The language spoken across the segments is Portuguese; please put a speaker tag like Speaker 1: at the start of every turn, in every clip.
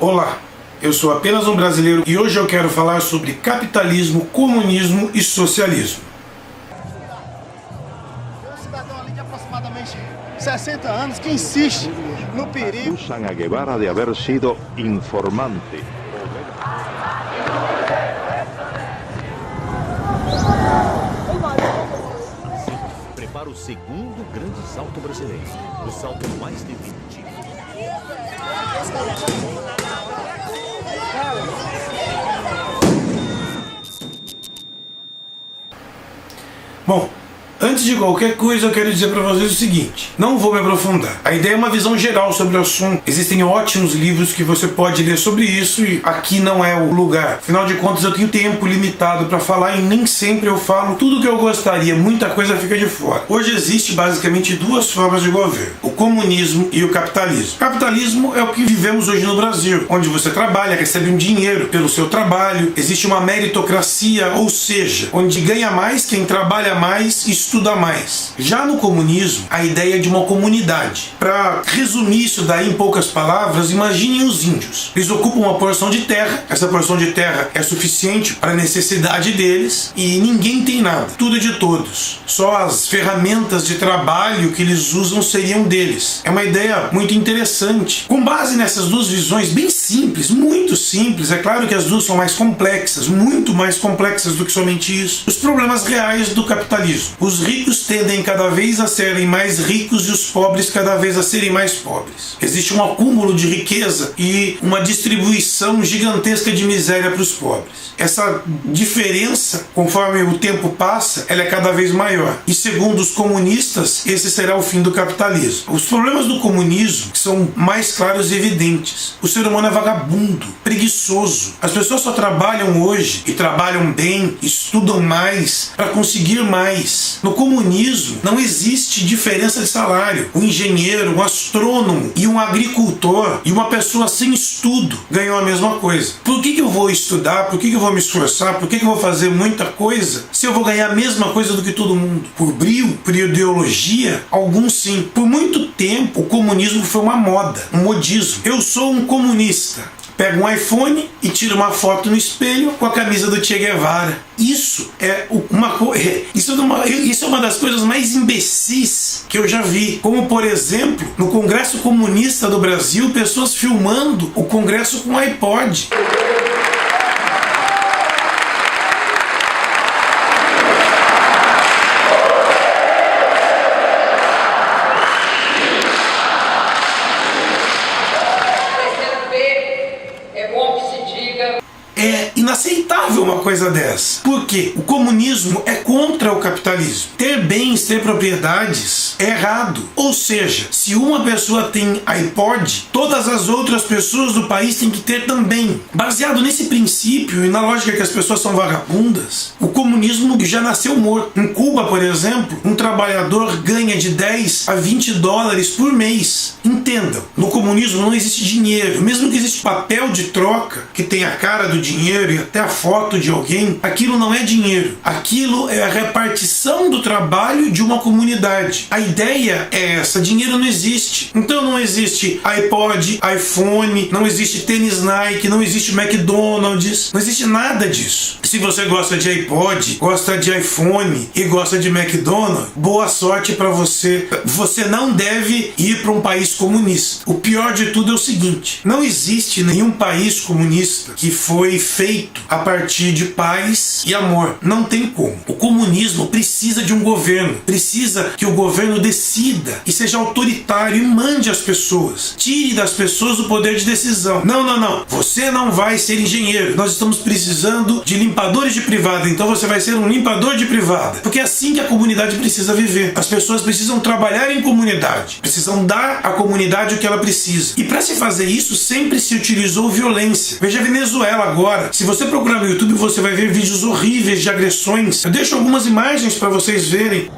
Speaker 1: Olá, eu sou apenas um brasileiro e hoje eu quero falar sobre capitalismo, comunismo e socialismo.
Speaker 2: Tem um cidadão ali de aproximadamente 60 anos que insiste no perigo.
Speaker 3: Acusan a Guevara de haber sido informante.
Speaker 4: Prepara o segundo grande salto brasileiro, o salto mais definitivo.
Speaker 1: Bom, antes de qualquer coisa eu quero dizer para vocês o seguinte, não vou me aprofundar. A ideia é uma visão geral sobre o assunto. Existem ótimos livros que você pode ler sobre isso e aqui não é o lugar. Afinal de contas eu tenho tempo limitado para falar e nem sempre eu falo tudo que eu gostaria, muita coisa fica de fora. Hoje existe basicamente duas formas de governo, o comunismo e o capitalismo. O capitalismo é o que vivemos hoje no Brasil, onde você trabalha, recebe um dinheiro pelo seu trabalho, existe uma meritocracia, ou seja, onde ganha mais quem trabalha mais e estuda mais. Já no comunismo, a ideia é de uma comunidade. Para resumir isso daí em poucas palavras, imaginem os índios. Eles ocupam uma porção de terra, essa porção de terra é suficiente para a necessidade deles e ninguém tem nada. Tudo é de todos. Só as ferramentas de trabalho que eles usam seriam deles. É uma ideia muito interessante. Com base nessas duas visões bem simples, muito simples, é claro que as duas são mais complexas, muito mais complexas do que somente isso, os problemas reais do capitalismo. Os ricos tendem cada vez a serem mais ricos e os pobres cada vez a serem mais pobres. Existe um acúmulo de riqueza e uma distribuição gigantesca de miséria para os pobres. Essa diferença, conforme o tempo passa, ela é cada vez maior. E segundo os comunistas, esse será o fim do capitalismo. Os problemas do comunismo são mais claros e evidentes. O ser humano é vagabundo, preguiçoso. As pessoas só trabalham hoje e trabalham bem, estudam mais para conseguir mais. No comunismo não existe diferença de salário. Um engenheiro, um astrônomo e um agricultor e uma pessoa sem estudo ganham a mesma coisa. Por que eu vou estudar? Por que eu vou me esforçar? Por que eu vou fazer muita coisa se eu vou ganhar a mesma coisa do que todo mundo? Por brio? Por ideologia? Alguns sim. Por muito tempo o comunismo foi uma moda, um modismo. Eu sou um comunista. Pega um iPhone e tira uma foto no espelho com a camisa do Che Guevara. Isso é uma das coisas mais imbecis que eu já vi. Como, por exemplo, no Congresso Comunista do Brasil, pessoas filmando o Congresso com iPod. É inaceitável uma coisa dessa. Por quê? O comunismo é contra o capitalismo. Ter bens, ter propriedades é errado. Ou seja, se uma pessoa tem iPod, todas as outras pessoas do país têm que ter também. Baseado nesse princípio e na lógica que as pessoas são vagabundas, o comunismo já nasceu morto. Em Cuba, por exemplo, um trabalhador ganha de 10 a 20 dólares por mês. Entendam, no comunismo não existe dinheiro. Mesmo que existe papel de troca, que tem a cara do dinheiro e até a foto de alguém, aquilo não é dinheiro. Aquilo é a repartição do trabalho de uma comunidade. A ideia é essa, dinheiro não existe. Então não existe iPod, iPhone, não existe tênis Nike, não existe McDonald's, não existe nada disso. Se você gosta de iPod, gosta de iPhone e gosta de McDonald's, boa sorte para você. Você não deve ir para um país comunista. O pior de tudo é o seguinte, não existe nenhum país comunista que foi feito a partir de paz e amor. Não tem como. O comunismo precisa de um governo, precisa que o governo decida e seja autoritário e mande as pessoas. Tire das pessoas o poder de decisão. Não. Você não vai ser engenheiro. Nós estamos precisando de limpadores de privada, então você vai ser um limpador de privada. Porque é assim que a comunidade precisa viver. As pessoas precisam trabalhar em comunidade, precisam dar à comunidade o que ela precisa. E para se fazer isso, sempre se utilizou violência. Veja a Venezuela agora. Se você procurar no YouTube, você vai ver vídeos horríveis de agressões. Eu deixo algumas imagens para vocês verem.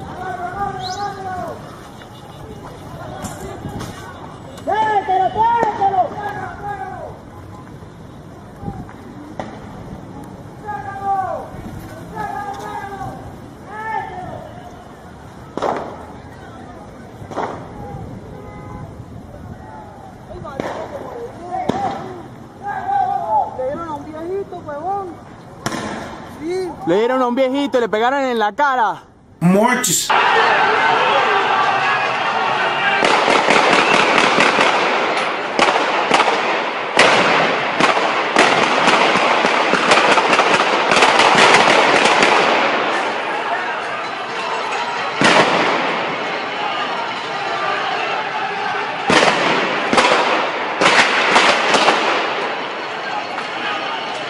Speaker 5: Le dieron a un viejito, le pegaron en la cara.
Speaker 1: Mortes.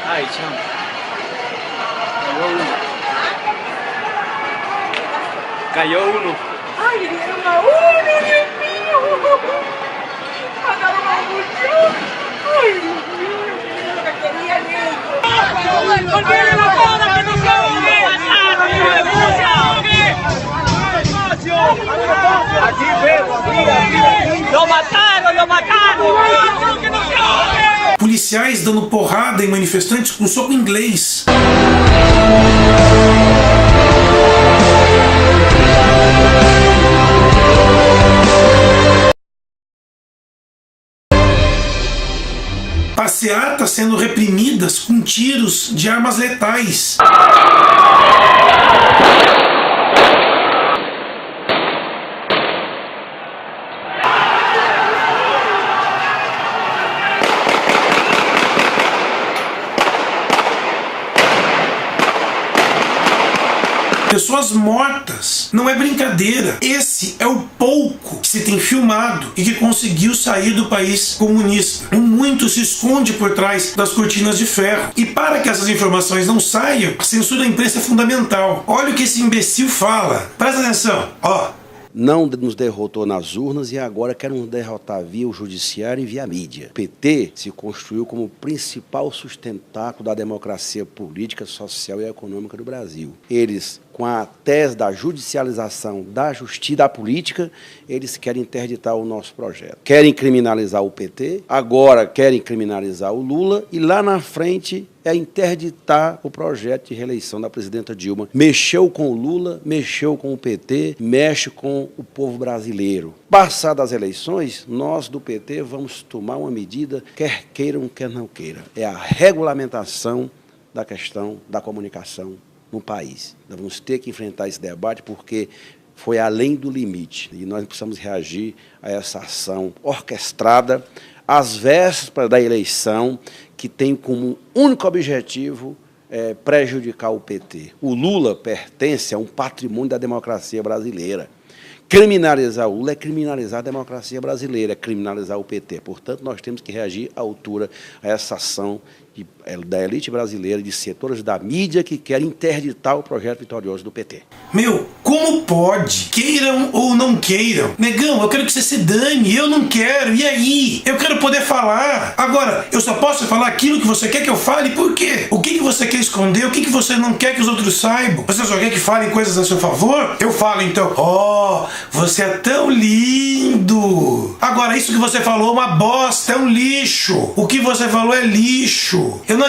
Speaker 5: Ay, chamo. Cayó uno.
Speaker 6: ¡Ay, le dieron a uno, Dios mío! ¡Mataron a muchos! ¡Ay, Dios mío! Lo que querían ellos. ¡Olvídenlo la cara, que no se ahogue!
Speaker 5: Aquí vemos, aquí. Lo mataron, lo mataron.
Speaker 6: ¡Que no se ahogue!
Speaker 1: Policiais dando porrada em manifestantes com soco inglês. Passeatas sendo reprimidas com tiros de armas letais. Pessoas mortas. Não é brincadeira. Esse é o pouco que se tem filmado e que conseguiu sair do país comunista. Muito se esconde por trás das cortinas de ferro. E para que essas informações não saiam, a censura da imprensa é fundamental. Olha o que esse imbecil fala. Presta atenção. Ó.
Speaker 7: Não nos derrotou nas urnas e agora quer nos derrotar via o judiciário e via a mídia. O PT se construiu como o principal sustentáculo da democracia política, social e econômica do Brasil. Eles, com a tese da judicialização da justiça e da política, eles querem interditar o nosso projeto. Querem criminalizar o PT, agora querem criminalizar o Lula e lá na frente é interditar o projeto de reeleição da presidenta Dilma. Mexeu com o Lula, mexeu com o PT, mexe com o povo brasileiro. Passadas as eleições, nós do PT vamos tomar uma medida, quer queiram, quer não queiram. É a regulamentação da questão da comunicação no país. Nós vamos ter que enfrentar esse debate porque foi além do limite e nós precisamos reagir a essa ação orquestrada às vésperas da eleição que tem como único objetivo prejudicar o PT. O Lula pertence a um patrimônio da democracia brasileira. Criminalizar o Lula é criminalizar a democracia brasileira, é criminalizar o PT. Portanto, nós temos que reagir à altura a essa ação da elite brasileira, de setores da mídia que querem interditar o projeto vitorioso do PT.
Speaker 1: Meu, como pode? Queiram ou não queiram? Negão, eu quero que você se dane, eu não quero, e aí? Eu quero poder falar. Agora, eu só posso falar aquilo que você quer que eu fale, por quê? O que você quer esconder? O que você não quer que os outros saibam? Você só quer que falem coisas a seu favor? Eu falo então, você é tão lindo. Agora, isso que você falou é uma bosta, é um lixo. O que você falou é lixo. Eu não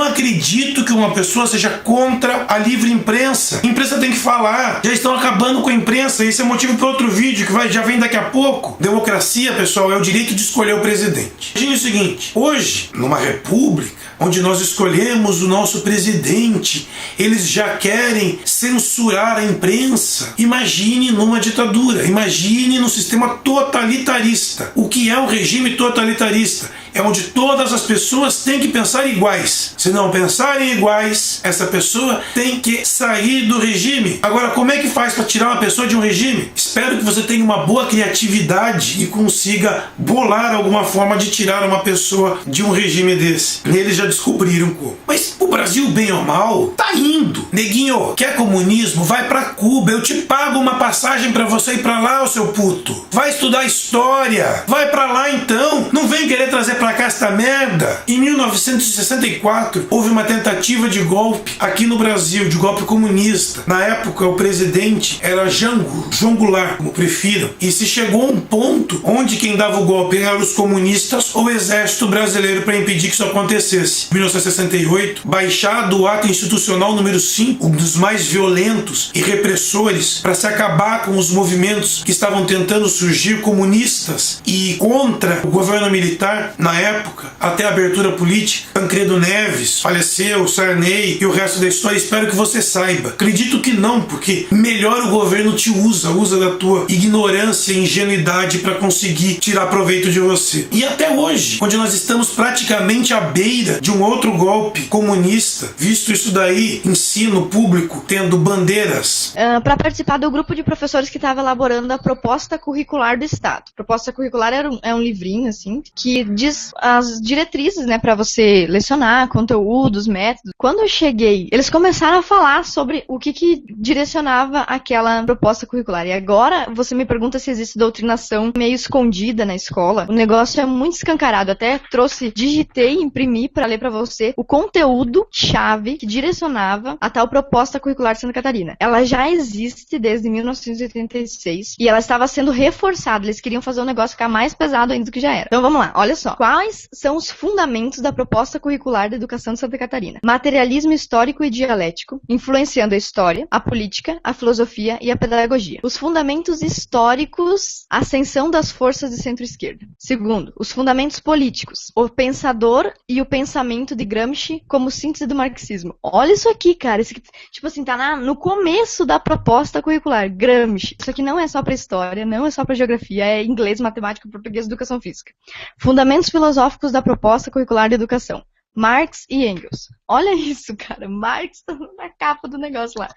Speaker 1: acredito que uma pessoa seja contra a livre imprensa. A imprensa tem que falar. Já estão acabando com a imprensa. Esse é motivo para outro vídeo que já vem daqui a pouco. Democracia, pessoal, é o direito de escolher o presidente. Imagine o seguinte, hoje, numa república, onde nós escolhemos o nosso presidente, eles já querem censurar a imprensa. Imagine numa ditadura, imagine num sistema totalitarista. O que é um regime totalitarista? É onde todas as pessoas têm que pensar iguais. Se não pensarem iguais, essa pessoa tem que sair do regime. Agora, como é que faz para tirar uma pessoa de um regime? Espero que você tenha uma boa criatividade e consiga bolar alguma forma de tirar uma pessoa de um regime desse. Eles já descobriram como. Mas o Brasil, bem ou mal, tá indo. Neguinho, quer comunismo? Vai pra Cuba. Eu te pago uma passagem pra você ir pra lá, ô seu puto. Vai estudar história. Vai pra lá então. Não vem querer trazer pra cá esta merda. Em 1964, houve uma tentativa de golpe aqui no Brasil, de golpe comunista. Na época, o presidente era João Goulart, como prefiram. E se chegou a um ponto onde quem dava o golpe eram os comunistas ou o exército brasileiro para impedir que isso acontecesse. Em 1968, baixado o ato institucional número 5, um dos mais violentos e repressores, para se acabar com os movimentos que estavam tentando surgir comunistas e contra o governo militar. Na na época, até a abertura política. Tancredo Neves faleceu, Sarney e o resto da história, espero que você saiba. Acredito que não, porque melhor o governo te usa da tua ignorância e ingenuidade para conseguir tirar proveito de você. E até hoje, onde nós estamos praticamente à beira de um outro golpe comunista, visto isso daí, ensino público tendo bandeiras.
Speaker 8: Para participar do grupo de professores que estava elaborando a proposta curricular do Estado. A proposta curricular é um livrinho, assim, que diz as diretrizes, né, para você lecionar, conteúdos, métodos. Quando eu cheguei, eles começaram a falar sobre o que direcionava aquela proposta curricular. E agora você me pergunta se existe doutrinação meio escondida na escola. O negócio é muito escancarado. Até digitei, imprimi para ler para você o conteúdo-chave que direcionava a tal proposta curricular de Santa Catarina. Ela já existe desde 1986 e ela estava sendo reforçada. Eles queriam fazer o negócio ficar mais pesado ainda do que já era. Então vamos lá, olha só. Quais são os fundamentos da proposta curricular da educação de Santa Catarina? Materialismo histórico e dialético, influenciando a história, a política, a filosofia e a pedagogia. Os fundamentos históricos, ascensão das forças de centro-esquerda. Segundo, os fundamentos políticos, o pensador e o pensamento de Gramsci como síntese do marxismo. Olha isso aqui, cara. Isso aqui, tipo assim, tá no começo da proposta curricular. Gramsci. Isso aqui não é só para história, não é só para geografia, é inglês, matemática, português, educação física. Fundamentos filosóficos da proposta curricular de educação. Marx e Engels. Olha isso, cara. Marx tá na capa do negócio lá.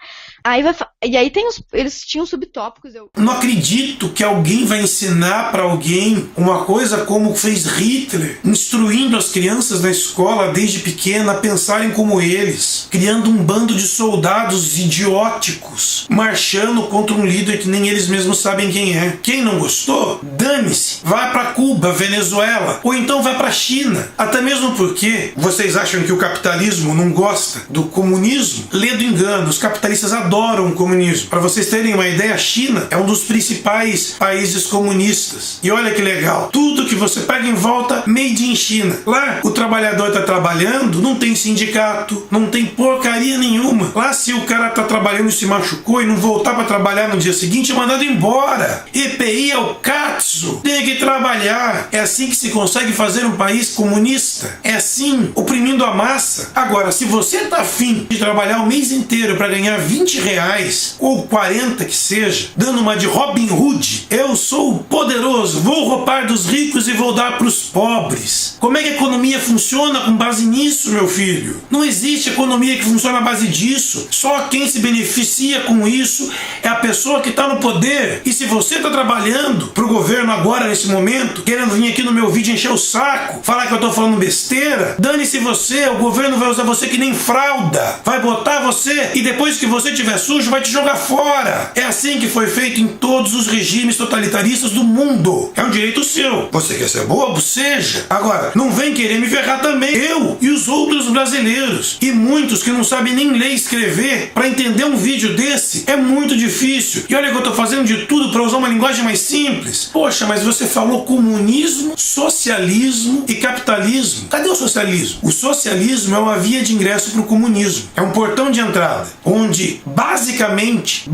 Speaker 8: E aí eles tinham subtópicos.
Speaker 1: Não acredito que alguém vai ensinar para alguém uma coisa como fez Hitler, instruindo as crianças na escola desde pequena a pensarem como eles, criando um bando de soldados idióticos, marchando contra um líder que nem eles mesmos sabem quem é. Quem não gostou, dane-se, vai para Cuba, Venezuela, ou então vai para China. Até mesmo porque vocês acham que o capitalismo não gosta do comunismo? Ledo engano, os capitalistas adoram o comunismo. Para vocês terem uma ideia, a China é um dos principais países comunistas. E olha que legal, tudo que você pega em volta, made in China. Lá, o trabalhador tá trabalhando, não tem sindicato, não tem porcaria nenhuma. Lá, se o cara tá trabalhando e se machucou e não voltar para trabalhar no dia seguinte, é mandado embora. EPI é o katsu. Tem que trabalhar. É assim que se consegue fazer um país comunista. É assim, oprimindo a massa. Agora, se você tá afim de trabalhar o mês inteiro para ganhar R$20 ou 40 que seja, dando uma de Robin Hood, eu sou poderoso, vou roubar dos ricos e vou dar para os pobres. Como é que a economia funciona com base nisso, meu filho? Não existe economia que funcione à base disso. Só quem se beneficia com isso é a pessoa que está no poder. E se você está trabalhando pro governo agora, nesse momento, querendo vir aqui no meu vídeo encher o saco, falar que eu tô falando besteira, dane-se você, o governo vai usar você que nem fralda, vai botar você e depois que você estiver sujo vai te jogar fora. É assim que foi feito em todos os regimes totalitaristas do mundo. É um direito seu. Você quer ser bobo? Seja. Agora, não vem querer me ferrar também. Eu e os outros brasileiros e muitos que não sabem nem ler e escrever, para entender um vídeo desse é muito difícil. E olha que eu tô fazendo de tudo para usar uma linguagem mais simples. Poxa, mas você falou comunismo, socialismo e capitalismo. Cadê o socialismo? O socialismo é uma via de ingresso para o comunismo. É um portão de entrada, onde basicamente,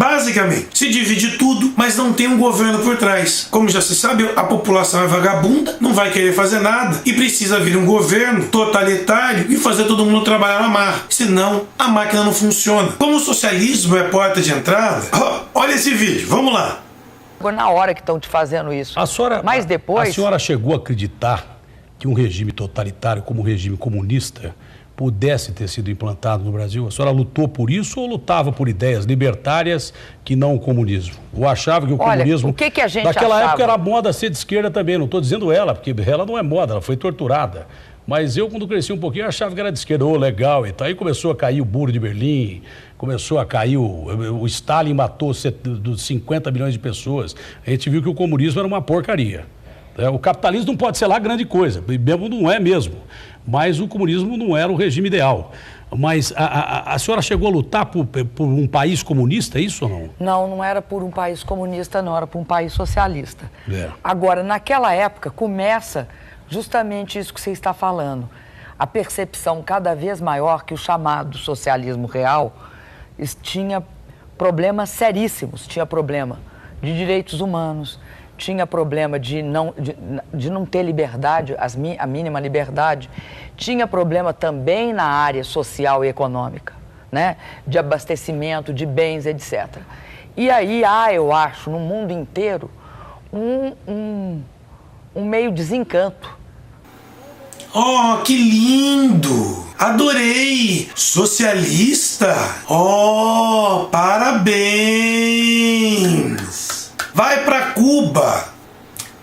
Speaker 1: se divide tudo, mas não tem um governo por trás. Como já se sabe, a população é vagabunda, não vai querer fazer nada e precisa vir um governo totalitário e fazer todo mundo trabalhar na marra. Senão, a máquina não funciona. Como o socialismo é porta de entrada, olha esse vídeo, vamos lá.
Speaker 9: Na hora que estão te fazendo isso. Mas depois...
Speaker 10: A senhora chegou a acreditar que um regime totalitário como o regime comunista pudesse ter sido implantado no Brasil? A senhora lutou por isso ou lutava por ideias libertárias que não o comunismo? Ou achava que o comunismo...
Speaker 9: O que a gente
Speaker 10: naquela
Speaker 9: achava?
Speaker 10: época era moda ser de esquerda também, não estou dizendo ela, porque ela não é moda, ela foi torturada. Mas eu, quando cresci um pouquinho, achava que era de esquerda, legal e tal. Aí começou a cair o Muro de Berlim, começou a cair o Stalin matou 50 milhões de pessoas. A gente viu que o comunismo era uma porcaria. O capitalismo não pode ser lá grande coisa, mesmo não é mesmo. Mas o comunismo não era o regime ideal. Mas a senhora chegou a lutar por um país comunista, é isso ou não?
Speaker 9: Não, não era por um país comunista, não, era por um país socialista.
Speaker 10: É.
Speaker 9: Agora, naquela época, começa justamente isso que você está falando. A percepção cada vez maior que o chamado socialismo real tinha problemas seríssimos, tinha problema de direitos humanos, tinha problema de não ter liberdade, a mínima liberdade, tinha problema também na área social e econômica, né? De abastecimento, de bens, etc. E aí eu acho, no mundo inteiro, um meio desencanto.
Speaker 1: Oh, que lindo! Adorei! Socialista? Oh, parabéns! Vai pra Cuba!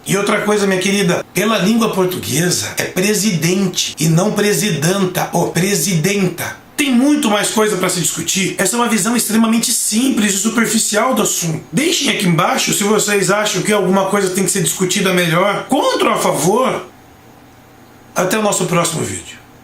Speaker 1: E outra coisa, minha querida, pela língua portuguesa é presidente e não presidenta ou presidenta. Tem muito mais coisa para se discutir. Essa é uma visão extremamente simples e superficial do assunto. Deixem aqui embaixo se vocês acham que alguma coisa tem que ser discutida melhor, contra ou a favor. Até o nosso próximo vídeo.